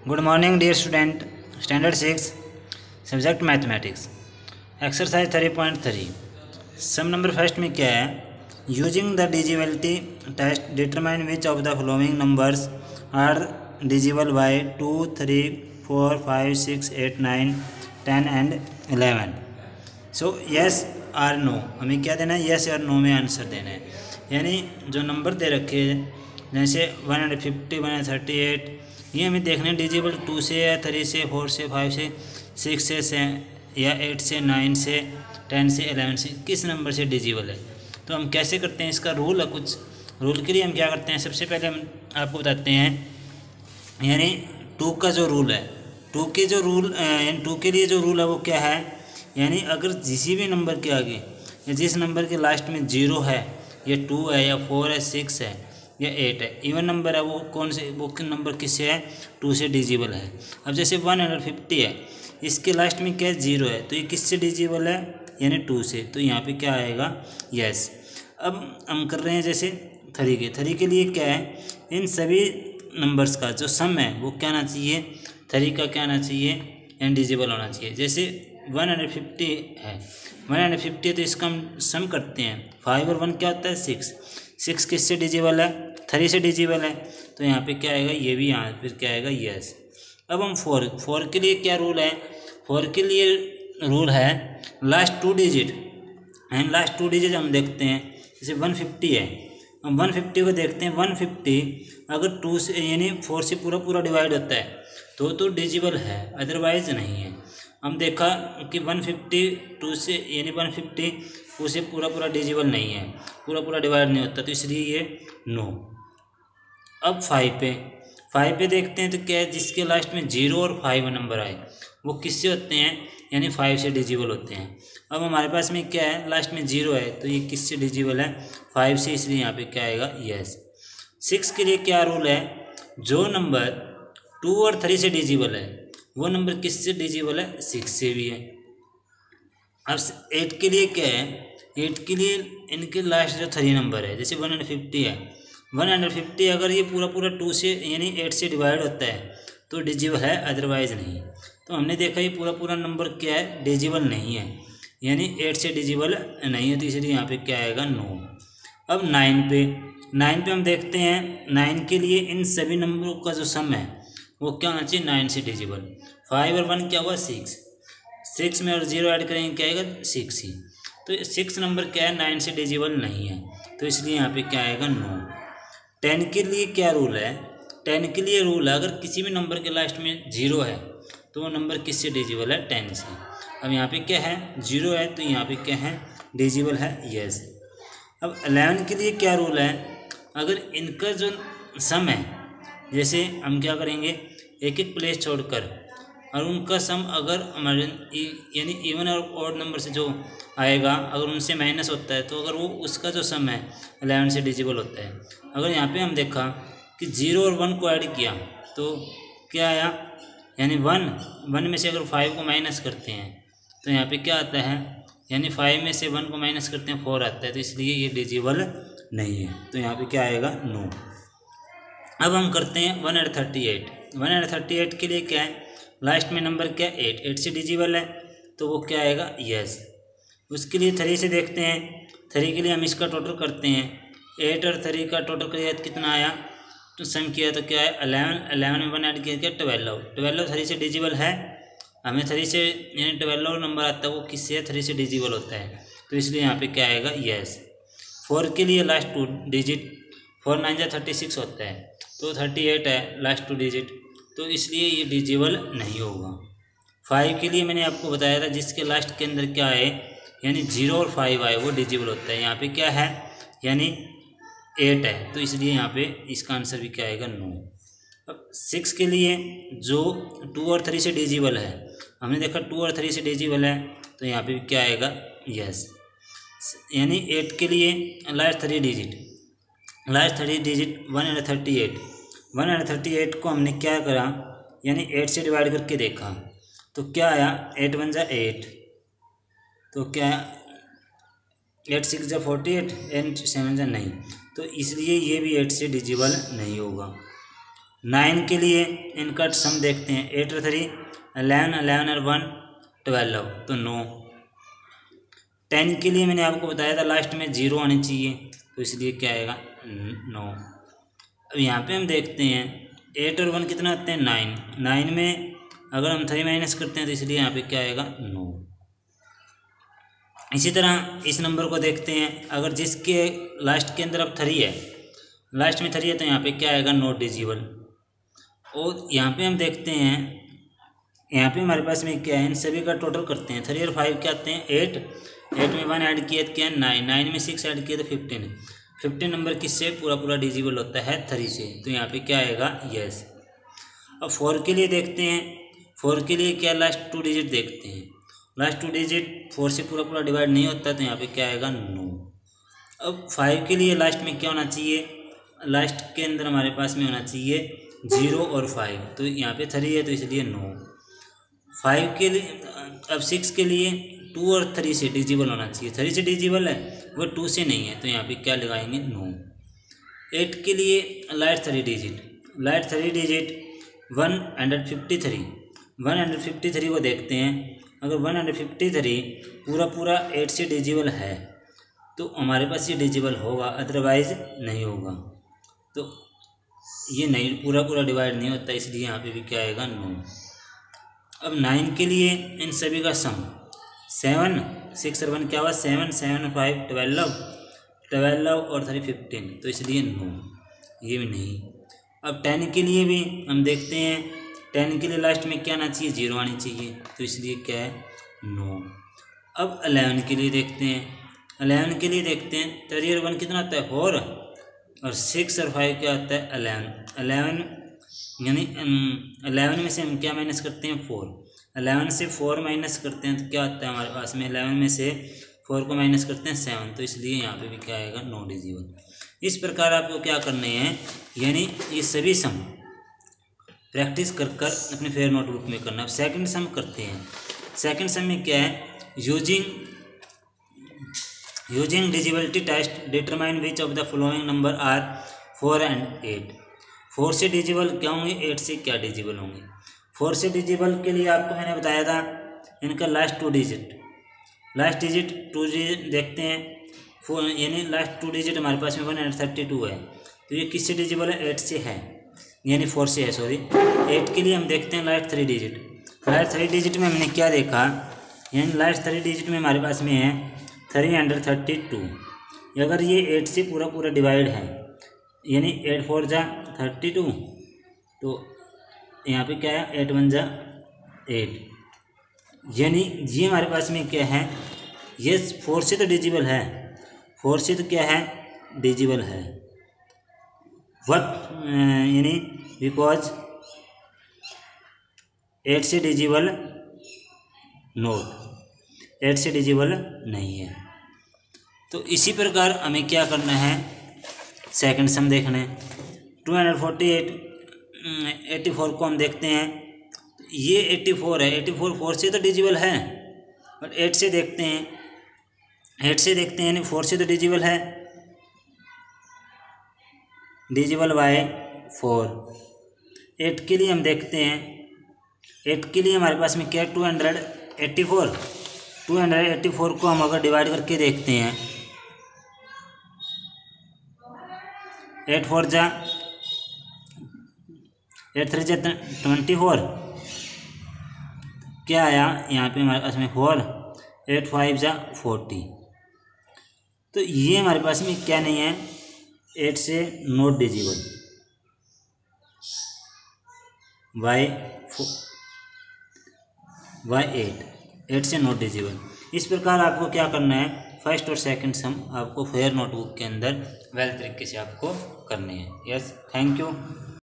Good morning dear student, standard 6 subject mathematics, exercise 3.3। Sum number first में क्या है? Using the divisibility test determine which of the following numbers are divisible by 2, 3, 4, 5, 6, 8, 9, 10 and 11। So yes or no, हमें क्या देना है? Yes और no में answer देना है। यानी जो नंबर दे रखे हैं जैसे 150, 138, ये हमें देखना है डिजिबल 2 से या 3 से 4 से 5 से 6 से या 8 से 9 से 10 से 11 से किस नंबर से डिजिबल है। तो हम कैसे करते हैं, इसका रूल है कुछ। रूल के लिए हम क्या करते हैं, सबसे पहले हम आपको बताते हैं यानी 2 का जो रूल है, 2 के जो रूल यानी 2 के लिए जो रूल है वो क्या है, यानी अगर किसी भी नंबर के आगे या जिस नंबर के लास्ट में 0 है या 2 है या 4 है 6 है या 8 है, इवन नंबर है, वो कौन से वो नंबर किससे है? 2 से डिजिबल है। अब जैसे 150 है, इसके लास्ट में क्या है? 0 है, तो ये किससे डिजिबल है? यानी 2 से। तो यहाँ पे क्या आएगा? यस। अब हम कर रहे हैं जैसे 3 के लिए क्या है, इन सभी नंबर्स का जो सम है वो क्या आना चाहिए? 3 का क्या आना चाहिए? यानी डिजिबल होना चाहिए। जैसे 150 है, 150 है तो इसका हम सम करते हैं। 5 और 1 क्या होता है? 6 किससे डिजिबल है? 3 से डिजिबल है। तो यहाँ पे क्या आएगा? ये भी यहाँ फिर क्या आएगा? यस। अब हम 4 के लिए क्या रूल है? 4 के लिए रूल है last 2 digit, and last 2 digit हम देखते हैं। जैसे 150 है, हम 150 को देखते हैं। 150 अगर 2 से यानी 4 से पूरा डिवाइड होता है तो डिजिबल है, अदरवाइज नहीं है। हम देखा कि 150 2 से यानी 150 उसे पूरा डिजिबल नहीं है, पूरा डिवाइड नहीं होता, तो इसलिए ये नो। अब 5 पे देखते हैं तो क्या है, जिसके लास्ट में 0 और 5 नंबर आए वो किससे होते हैं? यानी 5 से डिजिबल होते हैं। अब हमारे पास में क्या है? लास्ट में 0 है, तो ये किससे डिजिबल है? 5 से, इसलिए यहाँ पे क्या आएगा? यस। 6 के लिए क्या रूल है? जो नंबर 2 और 3 से डिजिबल है वो नंबर किससे डिजिबल है? 6 से भी है। अब 8 के लिए क्या है? 8 के लिए इनके लास्ट जो 3 नंबर है, जैसे 150 है, 150 अगर ये पूरा 2 से यानी 8 से डिवाइड होता है तो डिजिबल है, अदरवाइज नहीं। तो हमने देखा ये पूरा नंबर क्या है? डिजिबल नहीं है, यानी 8 से डिजिबल नहीं है, तो इसलिए यहाँ पे क्या आएगा? नो। अब 9 पे हम देखते हैं, 9 के लिए इन सभी नंबरों का जो सम है वो क्या होना चाहिए? 9 से डिजिबल। 5 और 1 क्या हुआ? 6 में और 0 ऐड करेंगे क्या आएगा? 6 ही। तो 6 नंबर क्या है? 9 से डिजिबल नहीं है, तो इसलिए यहाँ पे क्या आएगा? नो। 10 के लिए क्या रूल है? 10 के लिए रूल है अगर किसी भी नंबर के लास्ट में 0 है तो वो नंबर किससे डिजिबल है? 10 से। अब यहाँ पे क्या है? 0 है, तो यहाँ पे क्या है? डिजिबल है, यस। अब 11 के लिए क्या रूल है? अगर इनका जो सम है, जैसे हम क्या करेंगे, एक प्लेस छोड़कर, और उनका सम अगर हमारे यानी इवन और ऑड नंबर से जो आएगा अगर उनसे माइनस होता है तो अगर वो उसका जो सम है 11 से डिजिबल होता है। अगर यहाँ पे हम देखा कि 0 और 1 को ऐड किया तो क्या आया? यानी 1 में से अगर 5 को माइनस करते हैं तो यहाँ पे क्या आता है? यानी 5 में से 1 को माइनस करते हैं 4 आता है, तो इसलिए ये डिजिबल नहीं है, तो यहाँ पे क्या आएगा? नो। अब हम करते हैं 138 के लिए क्या है? लास्ट में नंबर क्या है? 8 से डिजिबल है, तो वो क्या आएगा? यस। उसके लिए 3 से देखते हैं। 3 के लिए हम इसका टोटल करते हैं, 8 और 3 का टोटल करिए तो कितना आया? तो सम किया तो क्या है? 11 में 1 ऐड किया क्या? 12 3 से डिजिबल है। हमें 3 से यानी 12 नंबर आता है वो किससे है? 3 से डिजिबल होता है, तो इसलिए यहाँ पे क्या आएगा? यस। 4 के लिए लास्ट 2 डिजिट 4 9 जा 36 होता है, तो 38 है लास्ट 2 डिजिट, तो इसलिए ये डिजिबल नहीं होगा। 5 के लिए मैंने आपको बताया था जिसके लास्ट के अंदर क्या है, यानी 0 और 5 आए वो डिजिबल होता है। यहाँ पे क्या है? यानी 8 है, तो इसलिए यहाँ पे इसका आंसर भी क्या आएगा? नो। अब 6 के लिए जो 2 और 3 से डिजिबल है, हमने देखा 2 और 3 से डिजिबल है, तो यहाँ पे भी क्या आएगा? यस। यानी 8 के लिए लास्ट 3 डिजिट 138 को हमने क्या करा? यानी 8 से डिवाइड करके देखा तो क्या आया? 8 1 जा 8, तो क्या 8 6 जा 48, 8 7 जा नहीं, तो इसलिए ये भी 8 से डिजिबल नहीं होगा। 9 के लिए इनका सम देखते हैं, 8 और 3 11, 11 और 1 12, तो 9। 10 के लिए मैंने आपको बताया था लास्ट में 0 आनी चाहिए, तो इसलिए क्या आएगा 9। अब यहाँ पे हम देखते हैं 8 और 1 कितना आते हैं 9, 9 में अगर हम 3 माइनस करते हैं तो इसलिए यहाँ पे क्या आएगा 9। इसी तरह इस नंबर को देखते हैं, अगर जिसके लास्ट के अंदर अब 3 है, लास्ट में 3 है, तो यहाँ पे क्या आएगा नॉट डिजिबल। और यहाँ पे हम देखते हैं, यहाँ पे हमारे पास में क्या है, इन सभी का टोटल करते हैं, 3 और 5 क्या आते हैं 8, 8 में 1 ऐड किया तो क्या है 9, 9 में 6 ऐड किया तो 15, 15 नंबर किससे पूरा पूरा डिजिबल होता है 3 से, तो यहाँ पे क्या आएगा यस। अब 4 के लिए देखते हैं, 4 के लिए क्या लास्ट 2 डिजिट देखते हैं, लास्ट 2 डिजिट 4 से पूरा पूरा डिवाइड नहीं होता, तो यहाँ पे क्या आएगा 9। अब 5 के लिए लास्ट में क्या होना चाहिए, लास्ट के अंदर हमारे पास में होना चाहिए 0 और 5, तो यहाँ पे 3 है तो इसलिए 9। 5 के लिए, अब 6 के लिए 2 और 3 से डिजिबल होना चाहिए, 3 से डिजिबल है वो 2 से नहीं है, तो यहाँ पे क्या लगाएंगे 9। 8 के लिए लास्ट 3 डिजिट, लास्ट 3 डिजिट 153, 153 को देखते हैं, अगर 153 पूरा पूरा 8 से डिजिबल है तो हमारे पास ये डिजिबल होगा, अदरवाइज नहीं होगा, तो ये नहीं पूरा पूरा डिवाइड नहीं होता, इसलिए यहाँ पे भी क्या आएगा 9। अब 9 के लिए इन सभी का सम 7, 6 और 1 क्या हुआ 7, 7 और 5 12, 12 और 3 15, तो इसलिए 9, ये भी नहीं। अब 10 के लिए भी हम देखते हैं, 10 के लिए लास्ट में क्या आना चाहिए 0 आनी चाहिए, तो इसलिए क्या है 9। अब 11 के लिए देखते हैं, 11 के लिए देखते हैं, 3 और 1 कितना आता है 4, और 6 और 5 क्या आता है 11, 11 यानी 11 में से हम क्या माइनस करते हैं 4, 11 से 4 माइनस करते हैं तो क्या आता है हमारे पास में, 11 में से 4 को माइनस करते हैं 7, तो इसलिए यहाँ पे भी क्या आएगा नॉट डिजिबल। इस प्रकार आपको क्या करने हैं, यानी ये सभी सम प्रैक्टिस कर अपने फेयर नोटबुक में करना। अब सेकंड सम करते हैं, सेकंड सम में क्या है, using divisibility test determine which of the following number are 4 and 8। 4 से डिजिबल क्या होंगे, 8 से क्या डिजिबल होंगे। 4 से डिजिबल के लिए आपको मैंने बताया था इनका last 2 digit, last digit 2 digit देखते हैं, यानी लास्ट 2 डिजिट हमारे पास में 132 है, तो ये किससे डिजिबल है 8 से है, यानी 4 से है सॉरी। 8 के लिए हम देखते हैं लास्ट 3 डिजिट, लास्ट 3 डिजिट में हमने क्या देखा, यानी लास्ट 3 डिजिट में हमारे पास में है 332। अगर ये 8 से पूरा पूरा डिवाइड है, यानी 8 4 जा 32, तो यहाँ पे क्या है 8 1 जा 8, यानी ये हमारे पास में क्या है, ये 4 से तो डिजिबल है, 4 से तो क्या है डिजिबल है, वट यानी बिकॉज 8 से डिजिबल नोट, 8 से डिजिबल नहीं है। तो इसी प्रकार हमें क्या करना है, सेकंड सम देखना है। 248 84 को हम देखते हैं, ये 84 है, 84 4 से तो डिजिबल है, बट 8 से देखते हैं, 8 से देखते हैं यानी 4 से तो डिजिबल है, डिजिबल बाय 4। 8 के लिए हम देखते हैं, 8 के लिए हमारे पास में क्या है 284, 284 को हम अगर डिवाइड करके देखते हैं, 8 4 जा 8 3 जा 24, क्या आया यहाँ पे हमारे पास में 4, 8 5 जा 40, तो ये हमारे पास में क्या नहीं है 8 से नॉट डिजिबल बाय 8 से नॉट डिजिबल। इस प्रकार आपको क्या करना है, फर्स्ट और सेकंड सम आपको फेयर नोटबुक के अंदर वेल तरीके से आपको करने हैं। Yes, thank you.